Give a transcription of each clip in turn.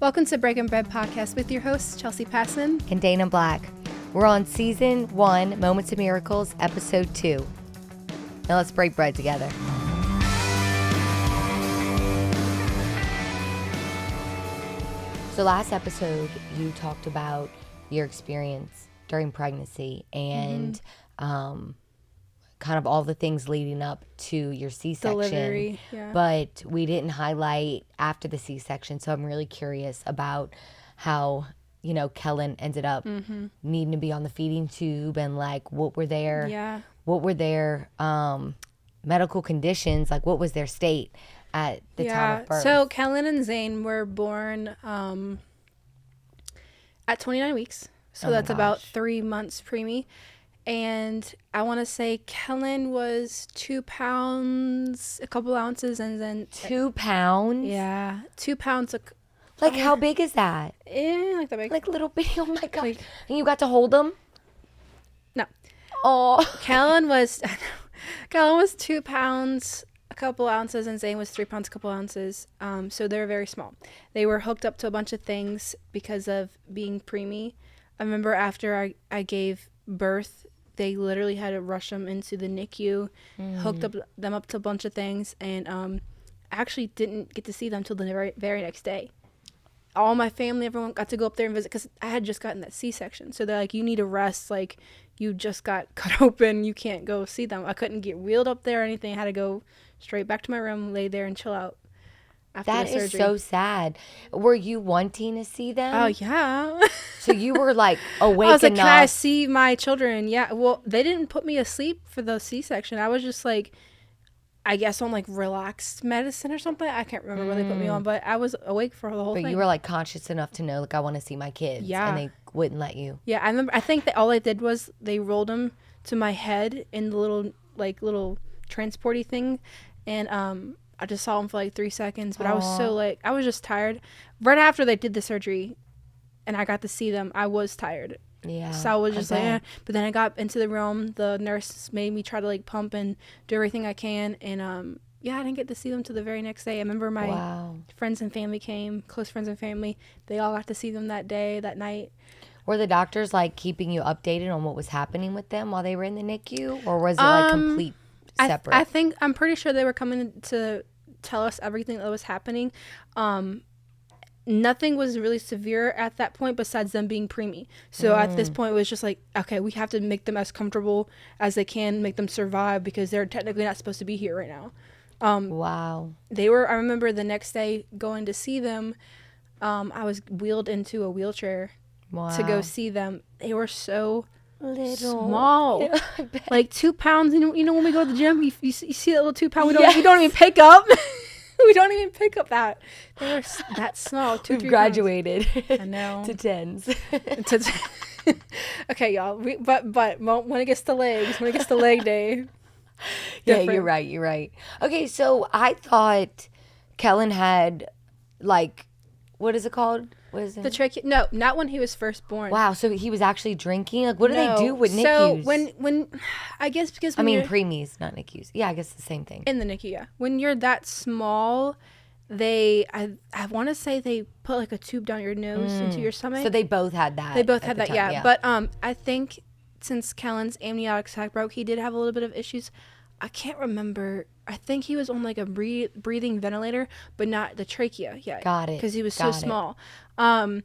Welcome to Break and Bread Podcast with your hosts, Chelsey Passon and Dana Black. We're on Season 1, Moments of Miracles, Episode 2. Now let's break bread together. So last episode, you talked about your experience during pregnancy and kind of all the things leading up to your C-section. Delivery, yeah. But we didn't highlight after the C-section, so I'm really curious about how, Kellen ended up needing to be on the feeding tube and what were their medical conditions, what was their state at the time of birth. So Kellen and Zane were born at 29 weeks. So that's about 3 months preemie. And I want to say Kellen was 2 pounds, a couple ounces, and then 2 pounds? Yeah, 2 pounds. How big is that? Like that big. Like little bitty, oh my God. And you got to hold them? No. Oh. Kellen was 2 pounds, a couple ounces, and Zane was 3 pounds, a couple ounces. So they were very small. They were hooked up to a bunch of things because of being preemie. I remember after I gave birth, they literally had to rush them into the NICU, hooked them up to a bunch of things, and I actually didn't get to see them till the very next day. All my family, everyone got to go up there and visit because I had just gotten that C-section. So they're like, you need a rest. You just got cut open. You can't go see them. I couldn't get wheeled up there or anything. I had to go straight back to my room, lay there, and chill out after the surgery. That is so sad. Were you wanting to see them? Oh, yeah. So you were awake I was like, enough. can I see my children? Yeah. Well, they didn't put me asleep for the C-section. I was just I guess on relaxed medicine or something. I can't remember what they put me on, but I was awake for the whole thing. But you were conscious enough to know I want to see my kids. Yeah. And they wouldn't let you. Yeah, I remember. I think that all they did was they rolled them to my head in the little transporty thing, and I just saw them for 3 seconds. But I was so I was just tired. Right after they did the surgery, and I got to see them, I was tired. Yeah. So I was just but then I got into the room. The nurse made me try to pump and do everything I can, and I didn't get to see them till the very next day. I remember my friends and family came, close friends and family. They all got to see them that night. Were the doctors keeping you updated on what was happening with them while they were in the NICU, or was it complete separate? I'm pretty sure they were coming to tell us everything that was happening. Nothing was really severe at that point besides them being preemie. So at this point, it was just okay, we have to make them as comfortable as they can, make them survive because they're technically not supposed to be here right now. Wow. I remember the next day going to see them. I was wheeled into a wheelchair to go see them. They were so little, small, 2 pounds. You know when we go to the gym, you see that little 2 pound. We don't even pick up. We don't even pick up that. They were that small. We've graduated. I know. To tens. Okay, y'all. But when it gets to legs, when it gets to leg day. Yeah, you're right. Okay, so I thought Kellen had what is it called? What is it? The trachea? No, not when he was first born. Wow, so he was actually drinking? What do they do with NICUs? So when I guess because when preemies, not NICUs. Yeah, I guess the same thing. In the NICU, yeah. When you're that small, I want to say they put a tube down your nose into your stomach. So they both had that. Yeah. But I think since Kellen's amniotic sac broke, he did have a little bit of issues. I can't remember. I think he was on a breathing ventilator, but not the trachea yet. Got it. Because he was so small. And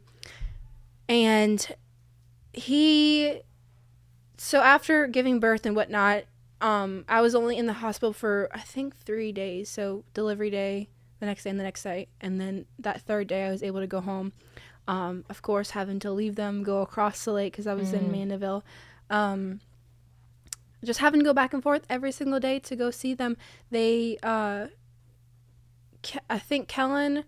so after giving birth and whatnot, I was only in the hospital for, I think, 3 days. So delivery day, the next day, and the next day. And then that third day, I was able to go home. Of course, having to leave them, go across the lake because I was in Mandeville. Just having to go back and forth every single day to go see them. They, I think Kellen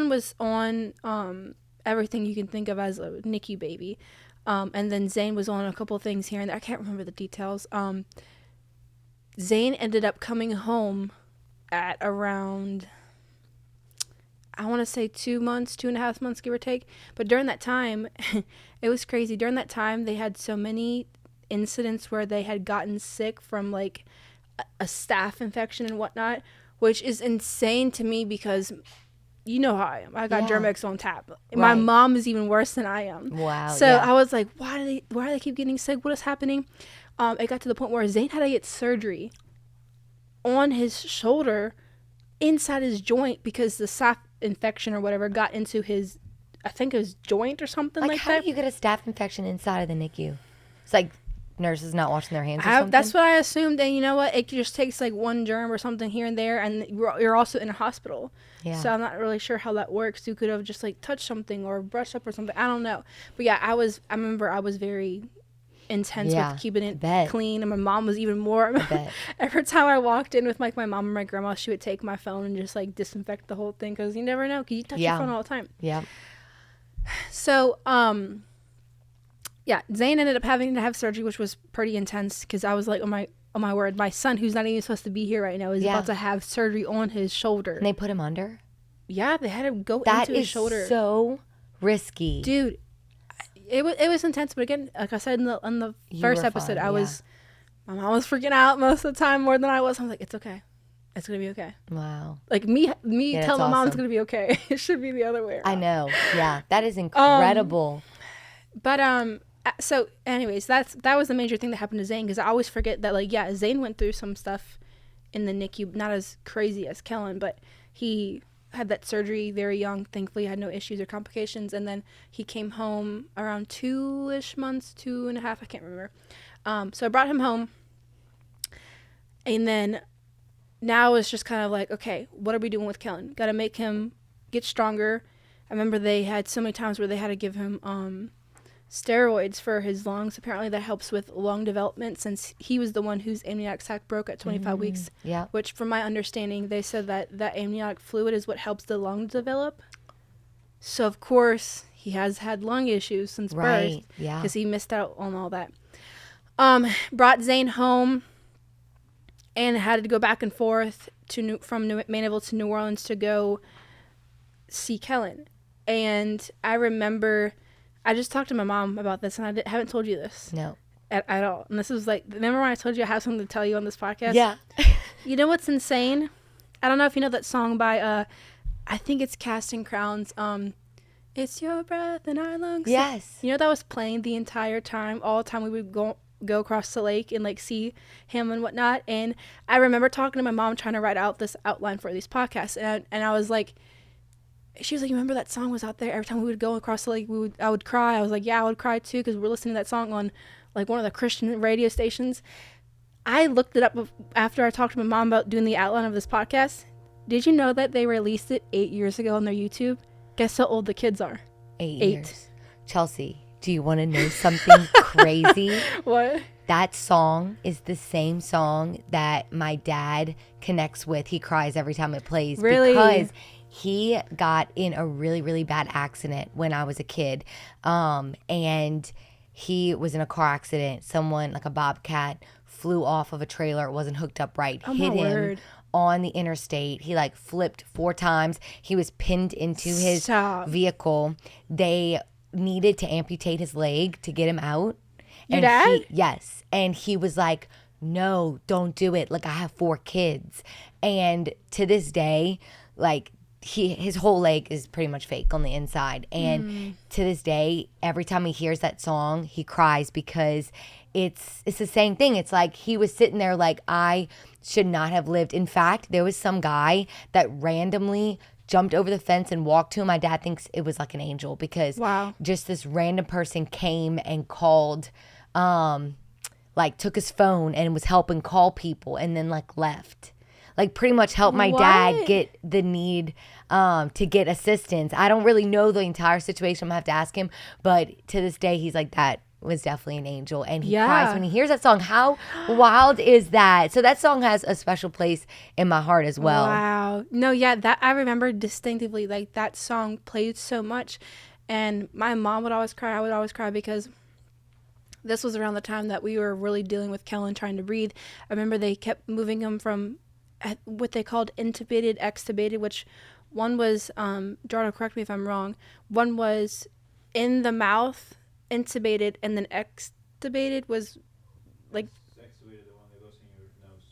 was on everything you can think of as a NICU baby. And then Zane was on a couple of things here and there. I can't remember the details. Zane ended up coming home at around, I want to say 2 months, 2.5 months, give or take. But during that time, it was crazy. During that time, they had so many incidents where they had gotten sick from a staph infection and whatnot, which is insane to me because you know how I am. I got Yeah. Germ-X on tap. My mom is even worse than I am. Wow. So yeah. I was like, why do they keep getting sick? What is happening? It got to the point where Zane had to get surgery on his shoulder inside his joint because the staph infection or whatever got into his, I think it was joint or something like how that. do you get a staph infection inside of the NICU? It's like nurses not washing their hands or something? That's what I assumed. And you know what? It just takes like one germ or something here and there, and you're also in a hospital. Yeah. So I'm not really sure how that works. You could have just like touched something or brushed up or something. I don't know. But yeah, I remember I was very intense with keeping it clean, and my mom was even more. Every time I walked in with like my mom and my grandma, she would take my phone and just like disinfect the whole thing, because you never know, because you touch your phone all the time. Yeah. So yeah, Zane ended up having to have surgery, which was pretty intense, because I was like, oh my word, my son, who's not even supposed to be here right now, is about to have surgery on his shoulder. And they put him under? Yeah, they had to go into his shoulder. That is so risky, dude. It was intense, but again, like I said in the first episode, my mom was freaking out most of the time more than I was. I was like, it's okay, it's gonna be okay. Wow. Like me telling my mom it's gonna be okay. It should be the other way around. I know. Yeah, that is incredible. But so anyways, that was the major thing that happened to Zane, because I always forget that, like, yeah, Zane went through some stuff in the NICU, not as crazy as Kellen, but he had that surgery very young. Thankfully, had no issues or complications, and then he came home around 2-ish months, 2.5, I can't remember. So I brought him home, and then now it's just kind of like, okay, what are we doing with Kellen? Got to make him get stronger. I remember they had so many times where they had to give him steroids for his lungs. Apparently that helps with lung development, since he was the one whose amniotic sac broke at 25 weeks. Yeah. Which, from my understanding, they said that amniotic fluid is what helps the lungs develop. So of course he has had lung issues since birth. Yeah. Because he missed out on all that. Brought Zane home and had to go back and forth from Mandeville to New Orleans to go see Kellen. And I remember, I just talked to my mom about this, and I haven't told you this. No. At all. And this was like, remember when I told you I have something to tell you on this podcast? Yeah. You know what's insane? I don't know if you know that song by, I think it's Casting Crowns. It's your breath in our lungs. Yes. You know that was playing the entire time, all the time we would go across the lake and like see him and whatnot. And I remember talking to my mom, trying to write out this outline for these podcasts, and I was like, she was like, you remember that song was out there? Every time we would go across the lake, I would cry. I was like, yeah, I would cry too, because we're listening to that song on like one of the Christian radio stations. I looked it up after I talked to my mom about doing the outline of this podcast. Did you know that they released it 8 years ago on their YouTube? Guess how old the kids are? 8 years. Chelsey, do you want to know something crazy? What? That song is the same song that my dad connects with. He cries every time it plays. Really? Because he got in a really, really bad accident when I was a kid. And he was in a car accident. Someone, like a bobcat, flew off of a trailer. It wasn't hooked up right. Hit him on the interstate. He like flipped 4 times. He was pinned into his vehicle. They needed to amputate his leg to get him out. Your dad? Yes. And he was like, no, don't do it. Like, I have 4 kids. And to this day, like, his whole leg is pretty much fake on the inside. And to this day, every time he hears that song, he cries, because it's the same thing. It's like he was sitting there like, I should not have lived. In fact, there was some guy that randomly jumped over the fence and walked to him. My dad thinks it was like an angel, because just this random person came and called, like took his phone and was helping call people, and then like left. Like pretty much helped my dad get the need to get assistance. I don't really know the entire situation. I'm gonna have to ask him. But to this day, he's like, that was definitely an angel. And he cries when he hears that song. How wild is that? So that song has a special place in my heart as well. Wow. No, yeah, that I remember distinctively. Like, that song played so much. And my mom would always cry. I would always cry, because this was around the time that we were really dealing with Kellen trying to breathe. I remember they kept moving him from what they called intubated, extubated, which one was, Jarno, correct me if I'm wrong, one was in the mouth, intubated, and then extubated was like... Extubated, the one that goes in your nose.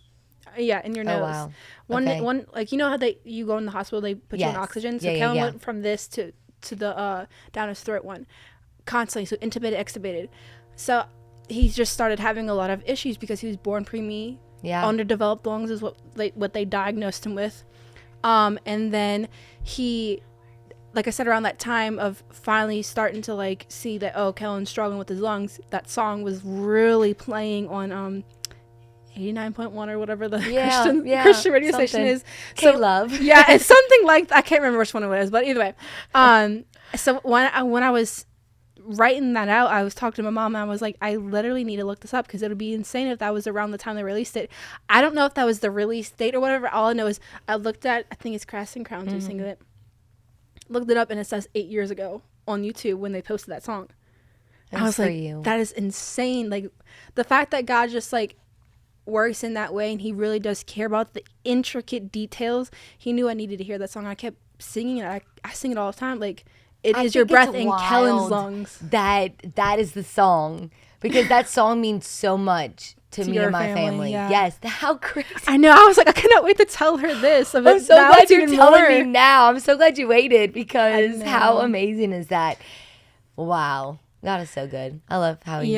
Yeah, in your nose. Oh, wow. One like, you know how you go in the hospital, they put you on Yes. oxygen. So Yeah, Kellen yeah. went from this to the down his throat one, constantly. So intubated, extubated. So he just started having a lot of issues because he was born preemie. Yeah. Underdeveloped lungs is what they diagnosed him with. And then he, like I said, around that time of finally starting to like see that, oh, Kellen's struggling with his lungs, that song was really playing on 89.1 or whatever the Christian radio station is. So K-Love. yeah, it's something like, I can't remember which one it was, but either way. So when I was writing that out, I was talking to my mom and I was like, I literally need to look this up because it would be insane if that was around the time they released it. I don't know if that was the release date or whatever. All I know is I looked at, I think it's Casting Crowns who sing it. Looked it up and it says 8 years ago on YouTube when they posted that song. I was like, that is insane. Like the fact that God just like works in that way and he really does care about the intricate details. He knew I needed to hear that song. I kept singing it. I sing it all the time. Like, it is your breath in Kellen's lungs. That is the song, because that song means so much to me and my family. Yeah. Yes, how crazy! I know. I was like, I cannot wait to tell her this. I'm so glad you're telling me now. I'm so glad you waited, because how amazing is that? Wow, God is so good. I love how he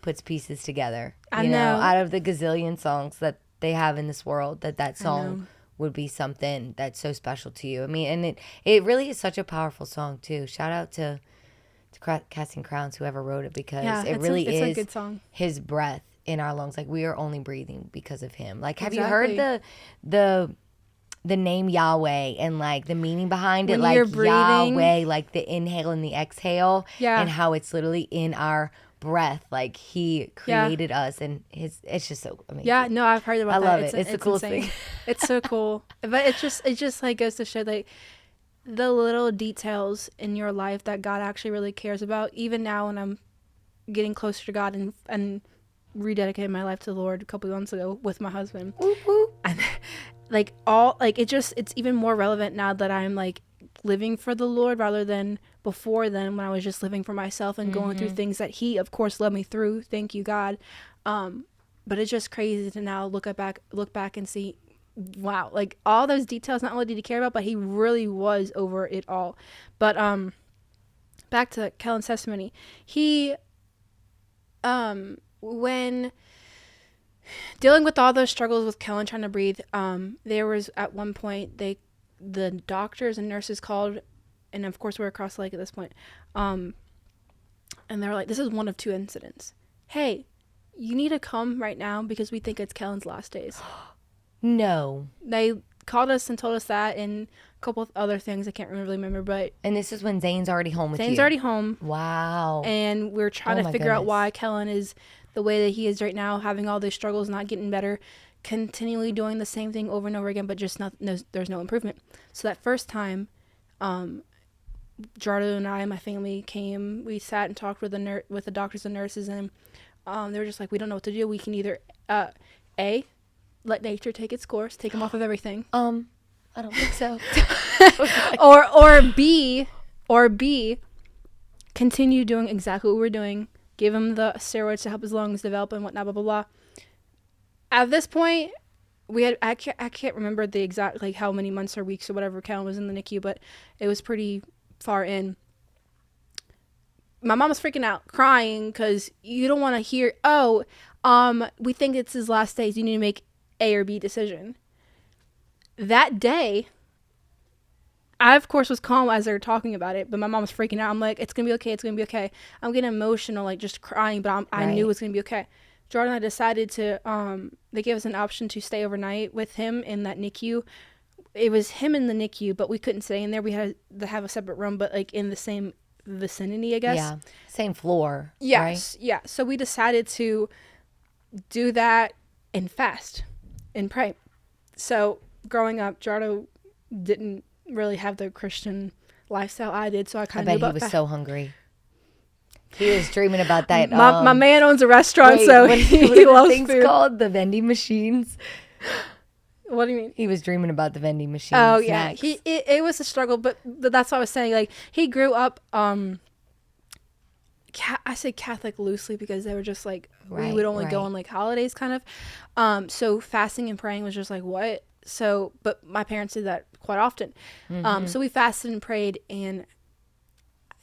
puts pieces together. You know, out of the gazillion songs that they have in this world, that song would be something that's so special to you. I mean, and it really is such a powerful song too. Shout out to Casting Crowns, whoever wrote it, because it really is a good song. His breath in our lungs. Like, we are only breathing because of him. Like, have you heard the name Yahweh and like the meaning behind it? Like, Yahweh, like the inhale and the exhale, and how it's literally in our breath. Like, he created us, and it's just so amazing. Yeah, no, I've heard about that. I love it. It's the coolest thing. It's so cool. But it just like goes to show like the little details in your life that God actually really cares about. Even now when I'm getting closer to God and rededicated my life to the Lord a couple of months ago with my husband. And like it's even more relevant now that I'm like living for the Lord rather than before then, when I was just living for myself and going through things that he of course led me through. Thank you, God. But it's just crazy to now look back and see, wow, like all those details, not only did he care about, but he really was over it all. But back to Kellen's testimony. He when dealing with all those struggles with Kellen trying to breathe, there was at one point the doctors and nurses called, and of course we're across the lake at this point, and they were like, this is one of two incidents. Hey, you need to come right now because we think it's Kellen's last days. No. They called us and told us that, and a couple of other things I can't really remember, but... And this is when Zane's already home with you. Zane's already home. Wow. And we're trying to figure out why Kellen is the way that he is right now, having all these struggles, not getting better, continually doing the same thing over and over again, but just there's no improvement. So that first time, Jardo and I and my family came, we sat and talked with the doctors and nurses, and they were just like, we don't know what to do. We can either, A, let nature take its course, take him off of everything. I don't think so. or B, continue doing exactly what we're doing. Give him the steroids to help his lungs develop and whatnot, blah, blah, blah. At this point, I can't remember the exact, like, how many months or weeks or whatever Kellen was in the NICU, but it was pretty far in. My mom was freaking out, crying, because you don't want to hear, we think it's his last days. You need to make A or B decision. That day, I, of course, was calm as they were talking about it, but my mom was freaking out. I'm like, it's going to be okay. It's going to be okay. I'm getting emotional, like, just crying, but I knew it was going to be okay. Jordan and I decided to, they gave us an option to stay overnight with him in that NICU. It was him in the NICU, but we couldn't stay in there. We had to have a separate room, but, like, in the same vicinity, I guess. Yeah, same floor. Yes, right? Yeah. So we decided to do that and fast and pray. So growing up, Jardo didn't really have the Christian lifestyle I did, so I kind of knew about he was so hungry. He was dreaming about that. My man owns a restaurant, so he loves things food. Called the vending machines. What do you mean? He was dreaming about the vending machines. Oh snacks. Yeah, it was a struggle, but that's what I was saying. Like, he grew up. I say Catholic loosely because they were just like we would only go on like holidays kind of. So fasting and praying was just like, what? So, but my parents did that quite often. So we fasted and prayed, and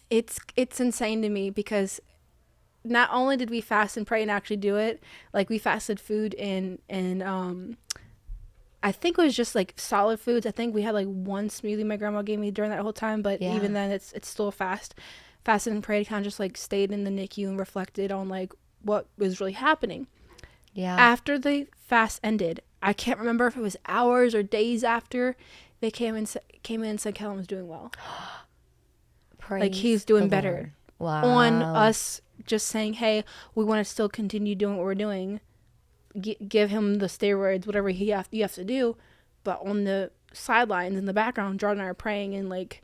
it's insane to me because not only did we fast and pray and actually do it, like we fasted food and I think it was just like solid foods. I think we had like one smoothie my grandma gave me during that whole time, but even then it's still a fast. Fasted and prayed, kind of just like stayed in the NICU and reflected on like what was really happening. Yeah. After the fast ended, I can't remember if it was hours or days after, they came in and said Kellen was doing well. Like he's doing better. Wow. On us just saying, hey, we want to still continue doing what we're doing. Give him the steroids, whatever you have to do. But on the sidelines in the background, Jordan and I are praying and like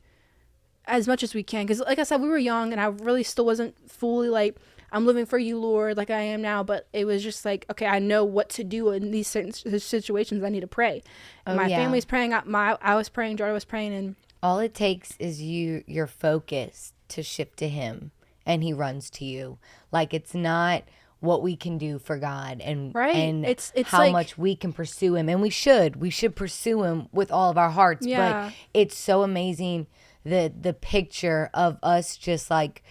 as much as we can. Because like I said, we were young and I really still wasn't fully like, I'm living for you, Lord, like I am now. But it was just like, okay, I know what to do in these certain situations. I need to pray. My family's praying. I was praying. Jordan was praying. And all it takes is your focus to shift to him, and he runs to you. Like it's not what we can do for God, and it's how like, much we can pursue him, and we should pursue him with all of our hearts. But it's so amazing the picture of us just like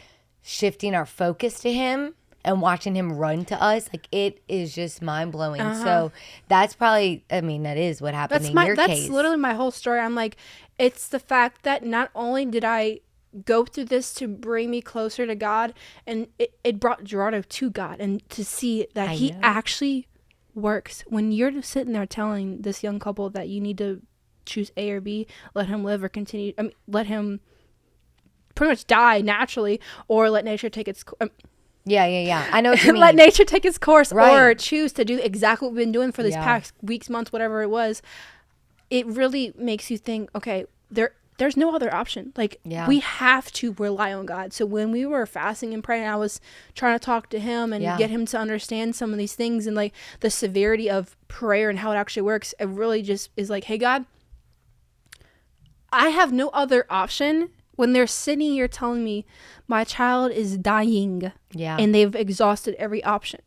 shifting our focus to him and watching him run to us. Like it is just mind-blowing. So that's probably, I mean, that is what happened in your case. That's literally my whole story. I'm like, it's the fact that not only did I go through this to bring me closer to God, and it brought Gerardo to God, and to see that he actually works. When you're sitting there telling this young couple that you need to choose A or B, let him live or continue, let him pretty much die naturally, or let nature take its I know what you mean. Let nature take its course, or choose to do exactly what we've been doing for these past weeks, months, whatever it was. It really makes you think, okay, there's no other option. Like we have to rely on God. So when we were fasting and praying, I was trying to talk to him and get him to understand some of these things and like the severity of prayer and how it actually works. It really just is like, hey God, I have no other option when they're sitting here telling me my child is dying and they've exhausted every option.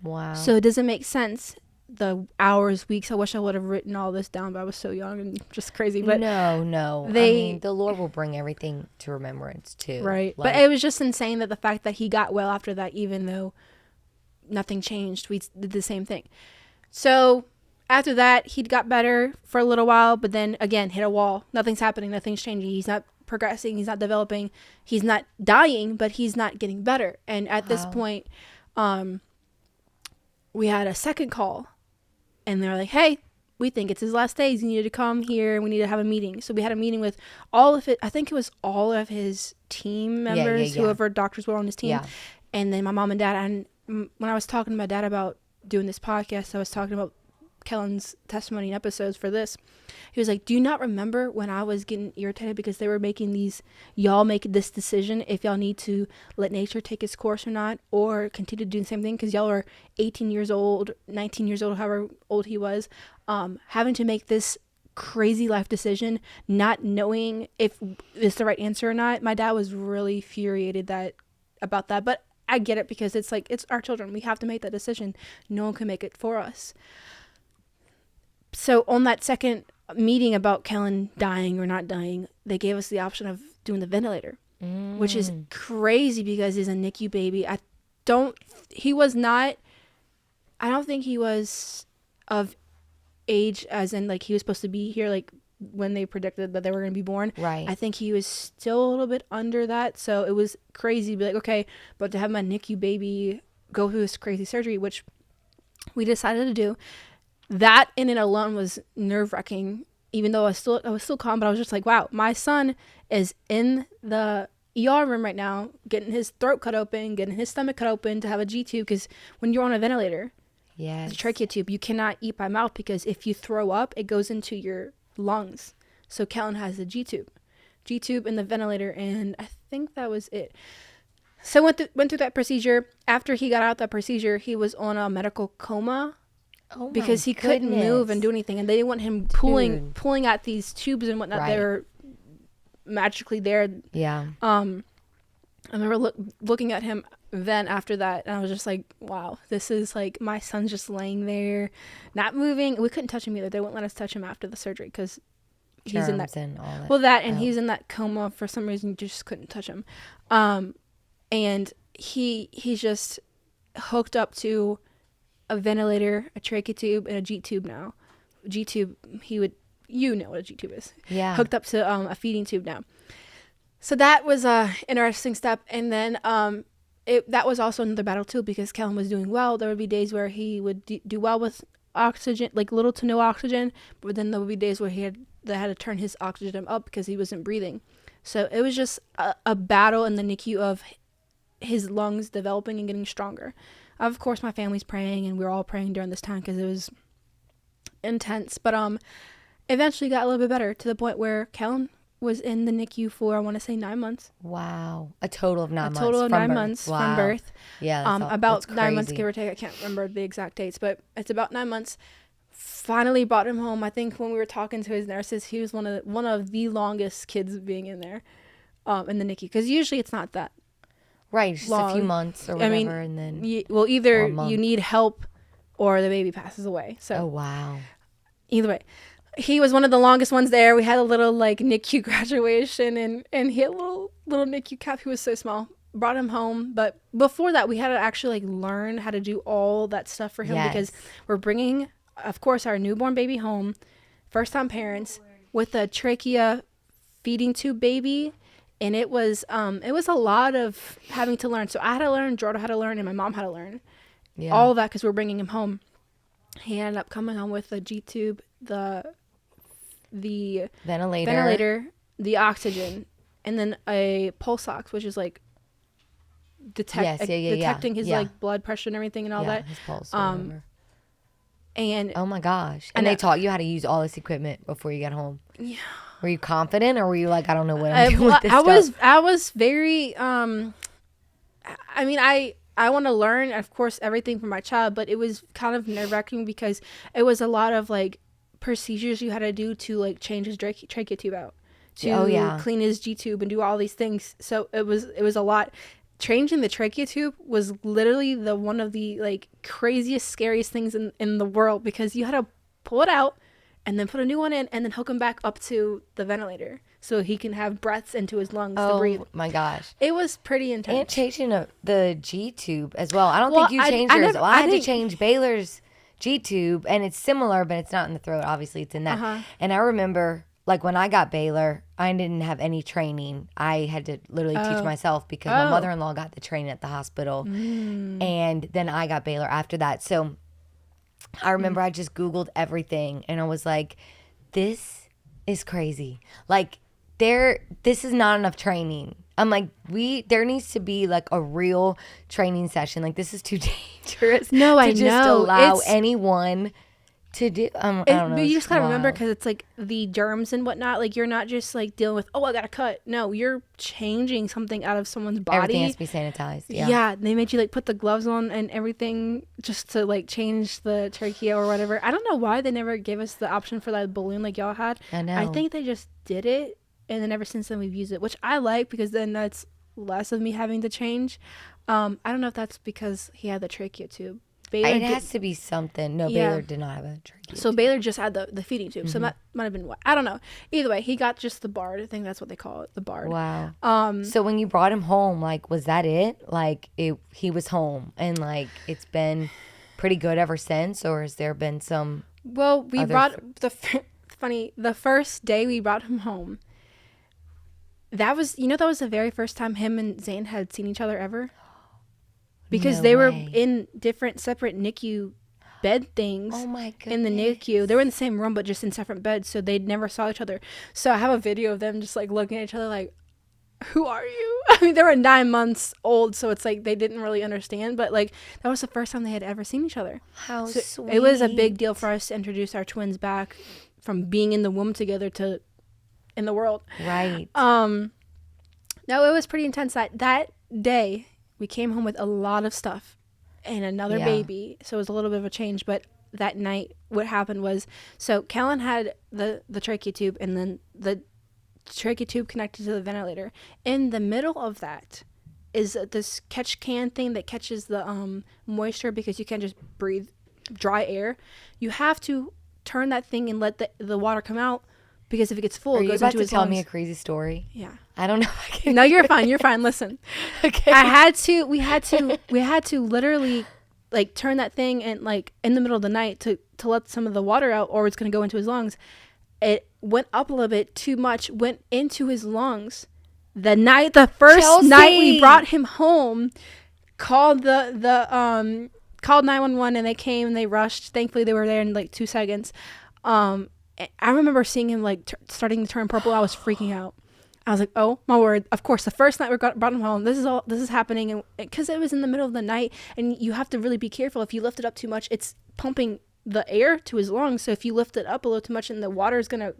Wow. So it doesn't make sense. The hours, weeks, I wish I would have written all this down, but I was so young and just crazy. But no. I mean, the Lord will bring everything to remembrance too. Right. Like, but it was just insane that the fact that he got well after that, even though nothing changed, we did the same thing. So after that, he got better for a little while, but then again, hit a wall. Nothing's happening. Nothing's changing. He's not progressing. He's not developing. He's not dying, but he's not getting better. And at this point, we had a second call. And they're like, hey, we think it's his last days. You need to come here and we need to have a meeting. So we had a meeting with all of it. I think it was all of his team members, whoever doctors were on his team. Yeah. And then my mom and dad. And when I was talking to my dad about doing this podcast, I was talking about Kellen's testimony and episodes for this. He was like, do you not remember when I was getting irritated because they were making y'all make this decision if y'all need to let nature take its course or not, or continue to do the same thing because y'all are 18 years old, 19 years old, however old he was, having to make this crazy life decision, not knowing if it's the right answer or not. My dad was really infuriated about that, but I get it because it's like, it's our children. We have to make that decision. No one can make it for us. So on that second meeting about Kellen dying or not dying, they gave us the option of doing the ventilator, which is crazy because he's a NICU baby. I don't think he was of age as in like he was supposed to be here like when they predicted that they were going to be born. Right. I think he was still a little bit under that. So it was crazy to be like, okay, but to have my NICU baby go through this crazy surgery, which we decided to do. That in and alone was nerve-wracking, even though I was still calm, but I was just like, wow, my son is in the ER room right now, getting his throat cut open, getting his stomach cut open to have a G-tube, because when you're on a ventilator, the trachea tube, you cannot eat by mouth because if you throw up, it goes into your lungs. So Kellen has a G-tube in the ventilator, and I think that was it. So went through that procedure. After he got out that procedure, he was on a medical coma. Oh, because he couldn't move and do anything, and they didn't want him pulling out these tubes and whatnot. Right. They were magically there. Yeah. I remember looking at him. then after that, I was just like, wow, this is like, my son's just laying there, not moving. We couldn't touch him either. They wouldn't let us touch him after the surgery because he's in that. And all that. Well, that, and he's in that coma for some reason. You just couldn't touch him. And he's just hooked up to a ventilator, a trachea tube, and a G tube now. G tube, you know what a G tube is. Yeah. Hooked up to a feeding tube now. So that was a interesting step. And then that was also another battle too, because Kellen was doing well. There would be days where he would do well with oxygen, like little to no oxygen, but then there would be days where they had to turn his oxygen up because he wasn't breathing. So it was just a battle in the NICU of his lungs developing and getting stronger. Of course, my family's praying, and we were all praying during this time because it was intense. But eventually got a little bit better to the point where Kellen was in the NICU for, I want to say, 9 months. Wow. A total of 9 months. A total of 9 months from birth. Yeah. About 9 months, give or take. I can't remember the exact dates, but it's about 9 months. Finally brought him home. I think when we were talking to his nurses, he was one of the longest kids being in there, in the NICU, because usually it's not that right, just long. A few months or whatever. I mean, and then either you need help or the baby passes away. So wow. Either way, he was one of the longest ones there. We had a little like NICU graduation, and he had a little NICU cap. He was so small. Brought him home, but before that, we had to actually like learn how to do all that stuff for him, because we're bringing, of course, our newborn baby home, first time parents with a trachea feeding tube baby, and it was a lot of having to learn. So I had to learn, Jordan had to learn, and my mom had to learn all of that because we're bringing him home. He ended up coming home with a G tube, the ventilator, the oxygen, and then a pulse ox, which is like detecting his like blood pressure and everything and all that. His pulse. And oh my gosh! And they taught you how to use all this equipment before you got home. Yeah. Were you confident, or were you like, I don't know what I'm doing with this stuff? I was very. I mean, I want to learn, of course, everything for my child, but it was kind of nerve-wracking because it was a lot of like procedures you had to do to like change his trachea tube out, to clean his G tube and do all these things. So it was a lot. Changing the trachea tube was literally one of the like craziest, scariest things in the world, because you had to pull it out and then put a new one in and then hook him back up to the ventilator so he can have breaths into his lungs to breathe. Oh my gosh. It was pretty intense. And changing the G tube as well. I don't think you changed yours. I had to change Baylor's G tube, and it's similar, but it's not in the throat. Obviously, it's in that. Uh-huh. And I remember, like, when I got Baylor, I didn't have any training. I had to literally teach myself because my mother-in-law got the training at the hospital. And then I got Baylor after that. So I remember I just Googled everything, and I was like, this is crazy. Like, this is not enough training. I'm like, there needs to be like a real training session. Like, this is too dangerous. No, I know. To just allow anyone to do. I don't know. But you just gotta remember, because it's like the germs and whatnot. Like, you're not just like dealing with, I got a cut. No, you're changing something out of someone's body. Everything has to be sanitized. Yeah, they made you like put the gloves on and everything just to like change the trachea or whatever. I don't know why they never gave us the option for that balloon like y'all had. I know. I think they just did it, and then ever since then we've used it, which I like, because then that's less of me having to change. I don't know if that's because he had the trachea tube. It has to be something. No, Baylor did not have a trachea tube. So Baylor just had the feeding tube. So that might have been what. I don't know. Either way, he got just the BARD. I think that's what they call it, the BARD. Wow. So when you brought him home, like, was that it? Like, he was home, and like it's been pretty good ever since, or has there been some? Well, we brought the first day we brought him home. That was the very first time him and Zane had seen each other ever. Because they were in different separate NICU bed things. Oh my goodness. In the NICU. They were in the same room, but just in separate beds. So they never saw each other. So I have a video of them just like looking at each other like, who are you? I mean, they were 9 months old. So it's like they didn't really understand. But like, that was the first time they had ever seen each other. How sweet. It was a big deal for us to introduce our twins back from being in the womb together to in the world. Right. No, it was pretty intense. That day, we came home with a lot of stuff and another baby. So it was a little bit of a change. But that night, what happened was, so Kellen had the trachea tube, and then the trachea tube connected to the ventilator. In the middle of that, is this catch can thing that catches the moisture, because you can't just breathe dry air. You have to turn that thing and let the water come out, because if it gets full, Are it you goes about into to his tell lungs. me a crazy story? Yeah. I don't know. If I can No, you're fine. You're fine. Listen. Okay. We had to literally like turn that thing and like in the middle of the night to let some of the water out, or it's going to go into his lungs. It went up a little bit too much, went into his lungs. The first Chelsey! night we brought him home, called called 911, and they came and they rushed. Thankfully they were there in like 2 seconds. I remember seeing him like starting to turn purple. I was freaking out. I was like, oh my word. Of course, the first night we brought him home, this is happening. And because it was in the middle of the night, and you have to really be careful. If you lift it up too much, it's pumping the air to his lungs. So if you lift it up a little too much, and the water is going to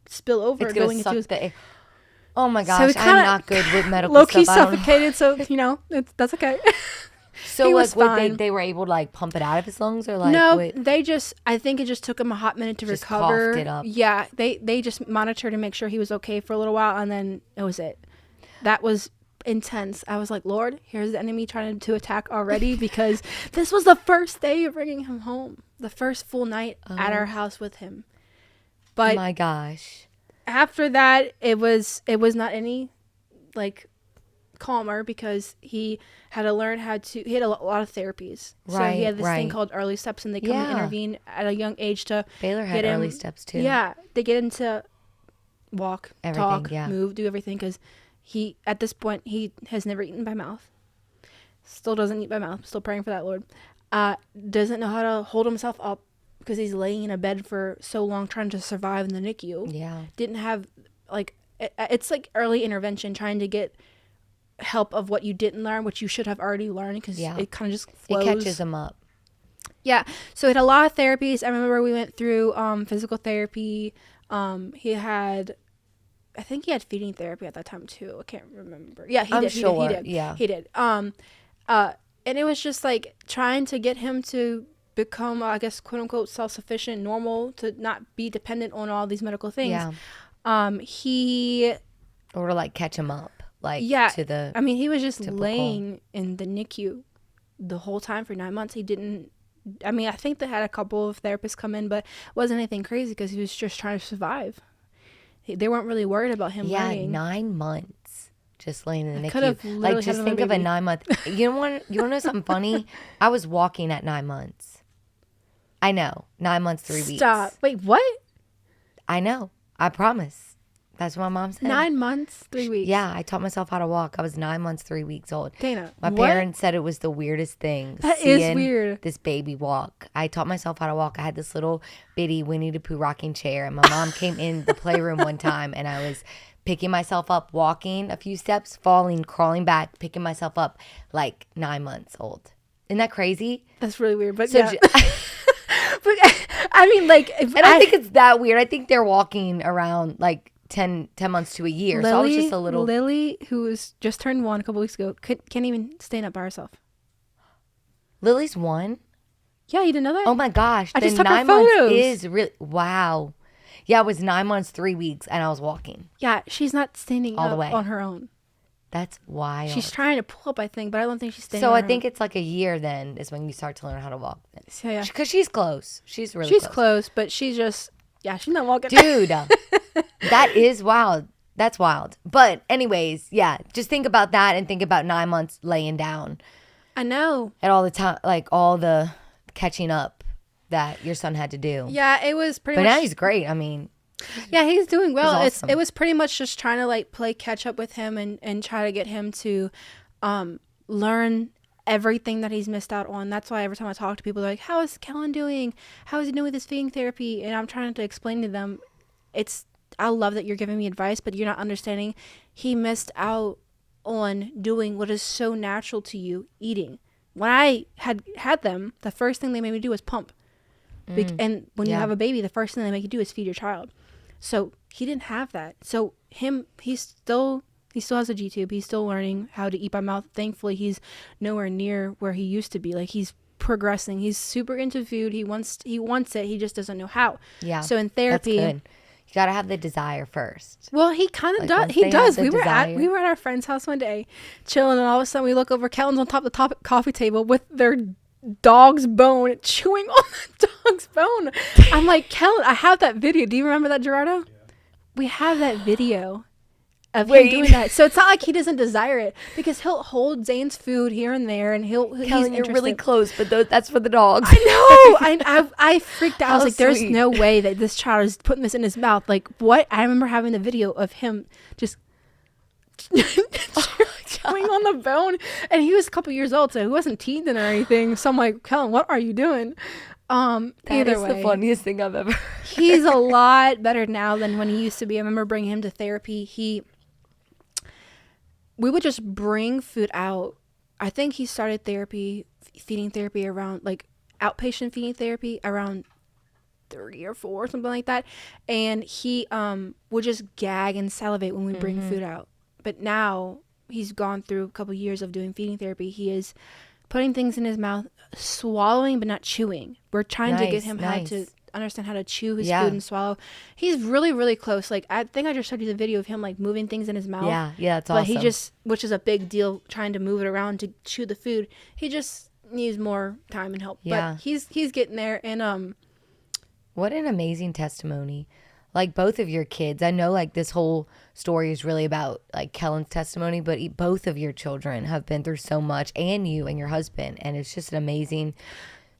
spill over, It's going to suck the air. Oh my gosh, so I'm not good with medical low-key stuff. I don't know. suffocated, so, that's okay. So He like was fine. they were able to like pump it out of his lungs, or like No, what? I think it just took him a hot minute to Just recover. coughed it up. Yeah, they just monitored and make sure he was okay for a little while, and then it was it. That was intense. I was like, Lord, here's the enemy trying to attack already, because this was the first day of bringing him home, the first full night at our house with him. But My gosh. after that, it was not any like calmer, because he had to learn he had a lot of therapies. So he had this thing called early steps, and they come and intervene at a young age to Baylor had get him, early steps too. Yeah, they get him to walk, Everything, talk, move, do everything, because he, at this point, he has never eaten by mouth. Still doesn't eat by mouth. Still praying for that, Lord. Doesn't know how to hold himself up, because he's laying in a bed for so long trying to survive in the NICU. Yeah. Didn't have, like, it's like early intervention, trying to get help of what you didn't learn, which you should have already learned, because it kind of just flows. It catches him up. Yeah. So it had a lot of therapies. I remember we went through physical therapy. I think he had feeding therapy at that time too. I can't remember. Yeah, he did. He did. Yeah. He did. And it was just like trying to get him to become, I guess, quote unquote, self-sufficient, normal, to not be dependent on all these medical things. Yeah. Or to like catch him up. Like, to the. I mean, he was just typical. laying in the NICU the whole time for 9 months. He didn't. I mean, I think they had a couple of therapists come in, but it wasn't anything crazy, because he was just trying to survive. They weren't really worried about him learning. Yeah, 9 months just laying in the could have NICU. literally Like, just had think a of a baby. 9 month. You want to know something funny? I was walking at 9 months. I know. 9 months, 3 weeks. Stop. Wait, what? I know. I promise. That's what my mom said. 9 months, 3 weeks. Yeah, I taught myself how to walk. I was 9 months, 3 weeks old. Dana, My what? parents said it was the weirdest thing. That is seeing weird. This baby walk. I taught myself how to walk. I had this little bitty Winnie the Pooh rocking chair, and my mom came in the playroom one time, and I was picking myself up, walking a few steps, falling, crawling back, picking myself up, like 9 months old. Isn't that crazy? That's really weird, but So yeah. But I mean, like, I don't think it's that weird. I think they're walking around like 10 months to a year. So I was just a little. Lily, who was just turned 1 a couple weeks ago, can't even stand up by herself. Lily's 1? Yeah, you didn't know that? Oh my gosh. I then just took her 9 months photos. is really. Wow. Yeah, it was 9 months, 3 weeks, and I was walking. Yeah, she's not standing All the up way. on her own. That's wild. She's trying to pull up, I think, but I don't think she's standing So on I her think own. it's like a year then is when you start to learn how to walk. So, yeah. Because she's close. She's really She's close. close, but she's just, yeah, she's not walking. Dude, that is wild. That's wild. But anyways, yeah, just think about that and think about 9 months laying down. I know. And all the time, like all the catching up that your son had to do. Yeah, it was pretty But much. now he's great. I mean, Yeah, he's doing well. awesome. It was pretty much just trying to like play catch up with him and try to get him to learn everything that he's missed out on. That's why every time I talk to people, they're like, how is Kellen doing? How is he doing with his feeding therapy? And I'm trying to explain to them, I love that you're giving me advice, but you're not understanding. He missed out on doing what is so natural to you, eating. When I had them, the first thing they made me do was pump. And when you have a baby, the first thing they make you do is feed your child. So he didn't have that. So he still has a G-tube. He's still learning how to eat by mouth. Thankfully, he's nowhere near where he used to be. Like, he's progressing. He's super into food. He wants it. He just doesn't know how. yeah. So in therapy, That's good. You got to have the desire first. Well, he kind of Like, does. once He they does. have the We were at our friend's house one day, chilling, and all of a sudden we look over. Kelton's on top of the coffee table with their dog's bone, chewing on the dog's bone. I'm like, Kelton, I have that video. Do you remember that, Gerardo? Yeah. We have that video of him doing that. So it's not like he doesn't desire it, because he'll hold Zane's food here and there, and Kelton, you're really close, but that's for the dogs. I know. I freaked out. I was like, there's sweet. no way that this child is putting this in his mouth. Like, what? I remember having the video of him just chewing on the bone, and he was a couple years old, so he wasn't teething or anything. So I'm like, Kelton, what are you doing? That either is way, the funniest thing I've ever heard. He's a lot better now than when he used to be. I remember bringing him to therapy. We would just bring food out. I think he started feeding therapy around, like, outpatient feeding therapy around 3 or 4, something like that. And he would just gag and salivate when we bring food out. But now he's gone through a couple years of doing feeding therapy. He is putting things in his mouth, swallowing but not chewing. We're trying to get him how to understand how to chew his food and swallow. He's really, really close. Like, I think I just showed you the video of him, like, moving things in his mouth. Yeah, it's awesome. But he just, which is a big deal, trying to move it around to chew the food. He just needs more time and help. Yeah. But he's getting there. And what an amazing testimony. Like, both of your kids, I know, like, this whole story is really about, like, Kellen's testimony, but both of your children have been through so much, and you and your husband, and it's just an amazing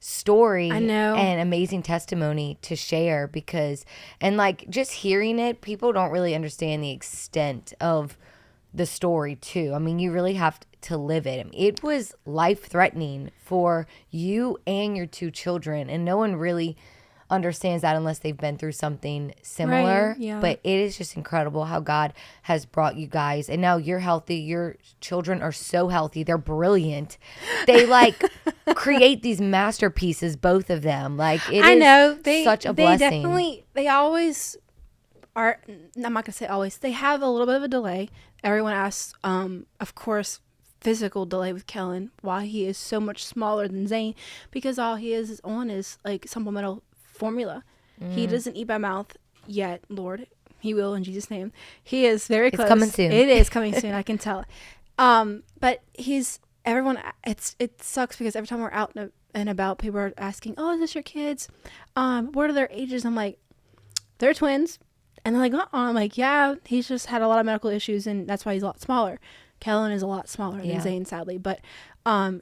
story. I know. And amazing testimony to share, because, and, like, just hearing it, people don't really understand the extent of the story too. I mean, you really have to live it. I mean, it was life-threatening for you and your 2 children, and no one really understands that unless they've been through something similar. Right, yeah. But it is just incredible how God has brought you guys, and now you're healthy. Your children are so healthy. They're brilliant. They, like, create these masterpieces, both of them. Like, it is such a blessing. They always are. I'm not gonna say always. They have a little bit of a delay. Everyone asks, of course, physical delay with Kellen, why he is so much smaller than Zane, because all he is on is, like, supplemental formula. He doesn't eat by mouth yet. Lord, he will in Jesus' name. He is very close. It's coming soon. It is coming soon. I can tell. But everyone. It sucks because every time we're out and about, people are asking, "Oh, is this your kids? What are their ages?" I'm like, "They're twins," and they're like, I'm like, "Yeah, he's just had a lot of medical issues, and that's why he's a lot smaller." Kellen is a lot smaller than Zane, sadly, but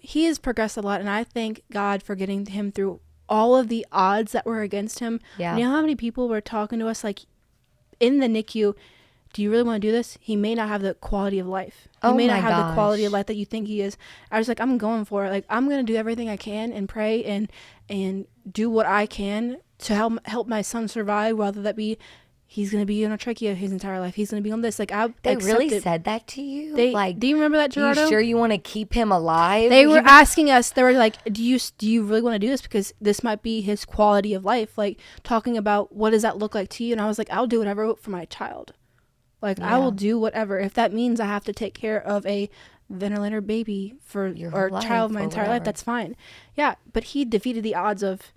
he has progressed a lot, and I thank God for getting him through all of the odds that were against him. Yeah. You know how many people were talking to us, like, in the NICU, do you really want to do this? He may not have the quality of life. He may not have the quality of life that you think he is. I was like, I'm going for it. Like, I'm going to do everything I can and pray and do what I can to help my son survive, whether that be he's going to be on a trachea his entire life. He's going to be on this. Like, they really said that to you? Like, do you remember that, Gerardo? You sure you want to keep him alive? They were asking us. They were like, do you really want to do this? Because this might be his quality of life. Like, talking about what does that look like to you? And I was like, I'll do whatever for my child. Like, I will do whatever. If that means I have to take care of a ventilator baby for or child my entire life, that's fine. Yeah, but he defeated the odds of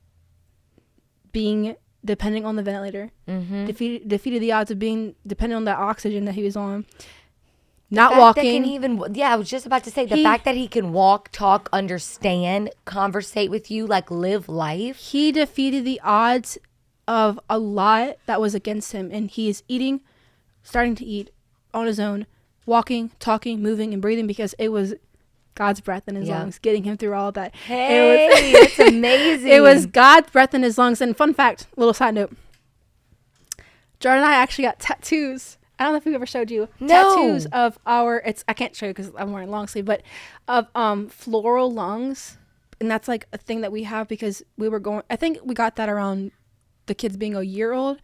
being depending on the ventilator. Defeated the odds of being dependent on that oxygen that he was on. Not walking. I was just about to say, the fact that he can walk, talk, understand, conversate with you, like, live life. He defeated the odds of a lot that was against him, and he is starting to eat on his own, walking, talking, moving, and breathing, because it was God's breath in his lungs getting him through all of that. Hey, that's amazing. It was God's breath in his lungs. And fun fact, little side note, Jordan and I actually got tattoos. I don't know if we ever showed you tattoos of I can't show you because I'm wearing long sleeve, but of floral lungs. And that's, like, a thing that we have because I think we got that around the kids being a year old.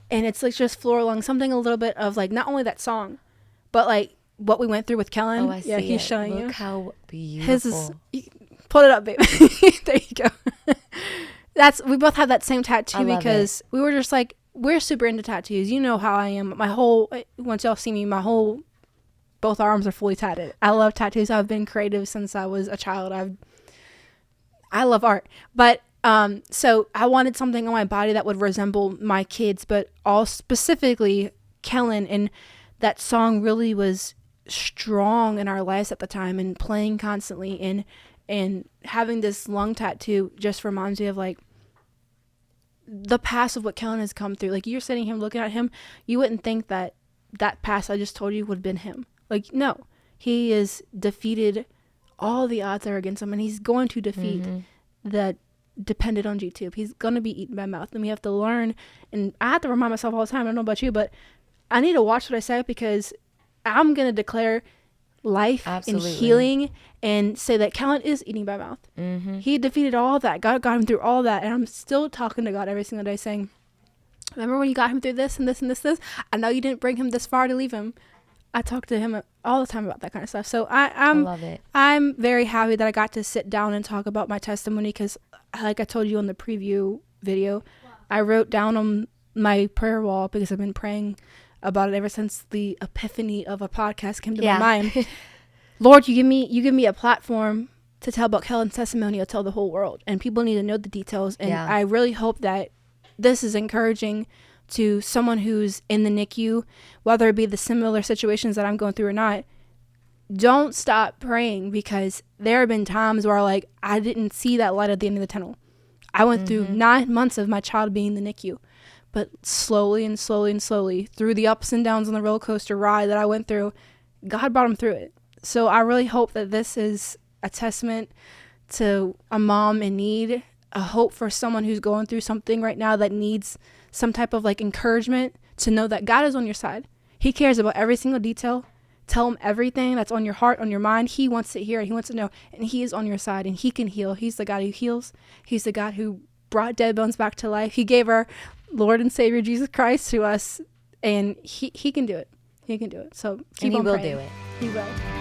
And it's, like, just floral lungs, something a little bit of, like, not only that song, but, like, what we went through with Kellen. Oh, I see. He's showing you. Look how beautiful. Pull it up, baby. There you go. We both have that same tattoo because we were just like, we're super into tattoos. You know how I am. Once y'all see me, both arms are fully tatted. I love tattoos. I've been creative since I was a child. I love art. But So I wanted something on my body that would resemble my kids, but all specifically Kellen. And that song really was strong in our lives at the time, and playing constantly, and having this lung tattoo just reminds me of like the past of what Kellen has come through. Like, you're sitting here looking at him, you wouldn't think that past I just told you would have been him. Like, no, he has defeated all the odds that are against him, and he's going to defeat that dependent on YouTube. He's going to be eaten by mouth, and we have to learn. And I have to remind myself all the time, I don't know about you, but I need to watch what I say, because I'm going to declare life and healing and say that Kellen is eating by mouth. He defeated all that. God got him through all that, and I'm still talking to God every single day saying, remember when you got him through this and this and this? I know you didn't bring him this far to leave him. I talk to him all the time about that kind of stuff. So I love it. I'm very happy that I got to sit down and talk about my testimony, because like I told you on the preview video, I wrote down on my prayer wall, because I've been praying about it ever since the epiphany of a podcast came to my mind. Lord, you give me a platform to tell about Kellen's testimony. I'll tell the whole world, and people need to know the details. And I really hope that this is encouraging to someone who's in the NICU, whether it be the similar situations that I'm going through or not. Don't stop praying, because there have been times where like I didn't see that light at the end of the tunnel. I went through 9 months of my child being in the NICU, but slowly and slowly and slowly, through the ups and downs on the roller coaster ride that I went through, God brought him through it. So I really hope that this is a testament to a mom in need, a hope for someone who's going through something right now that needs some type of like encouragement, to know that God is on your side. He cares about every single detail. Tell him everything that's on your heart, on your mind. He wants to hear it. He wants to know, and he is on your side, and he can heal. He's the God who heals. He's the God who brought dead bones back to life. He gave our Lord and Savior Jesus Christ to us, and he can do it. He can do it. So keep on praying. He will do it. He will.